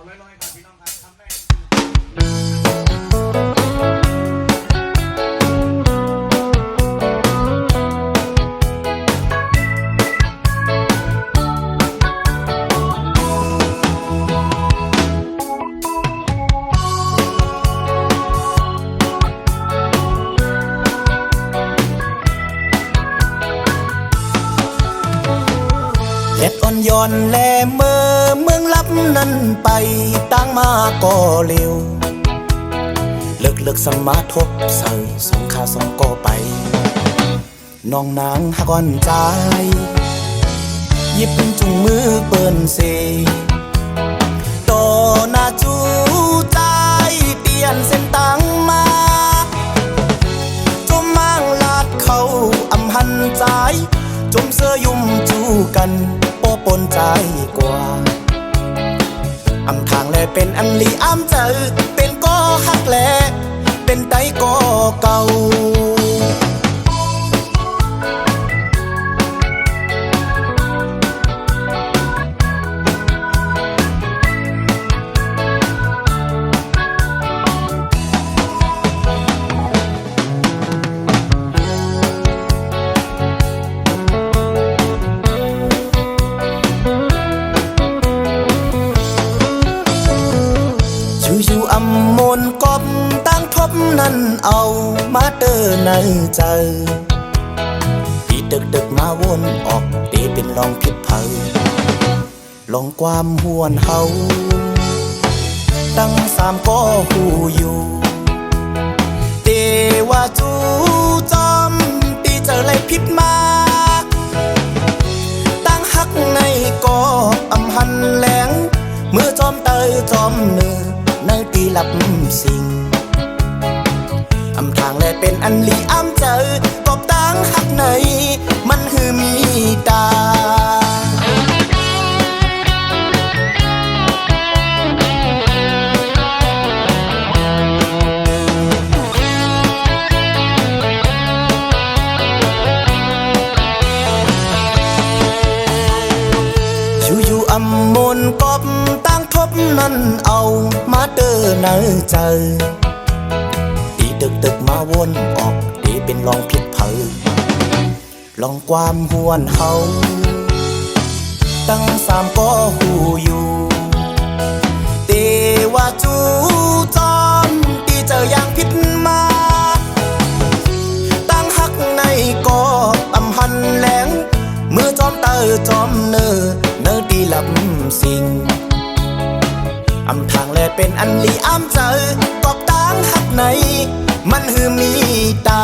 ลอยๆครับพี่น้องครับทำได้เฮ็ดอ่อนย้อนแลเมื่อเมืองลับนั้นไปตั้งมาก็เร็วเลิกสมาทบใส่สงขาสงก็ไปน้องนางหักอ่อนใจหยิบจุงมือเปิ้นเซต่อหน้าจูใจเปลี่ยนเส้นตังมาจมมางลาดเขาอำหันใจจมเสื้อยุ่มจูกันโปปนใจกว่าอำทางแลเป็นอันลีอ้ำเจอเป็นก็ฮักแลเป็นไตก็เก่าอยู่อำมนกบตั้งทบนั้นเอามาเดินในใจพี่ดึกมาวนออกตีเป็นลองผิดเผาลองความหวนเฮาตั้งสามก็หูอยู่เตว่าจูจอมตีเจอไรผิดมาตั้งหักในก็อำหันแหลงเมื่อจอมเตยจอมเนื้อในตีหลับสิ่งอำทางแลเป็นอันลีอ้ำเจอกบตั้งหักในมันคือมีตาอยู่อำมนกบตั้งทบนั้นเอามาเดินในใจตีดึกมาวนออกตีเป็นลองผิดเผาลองความหวนเฮาตั้งสามก็หูอยู่เตว่าจูจอมตีเจออย่างผิดมาตั้งหักในก็อำหันแหลงเมื่อจอมเตอจอมเนอตีหลับสิ่งอำทางแลเป็นอันลีอ้ำเจอกอบตั้งหักในมันคือมีตา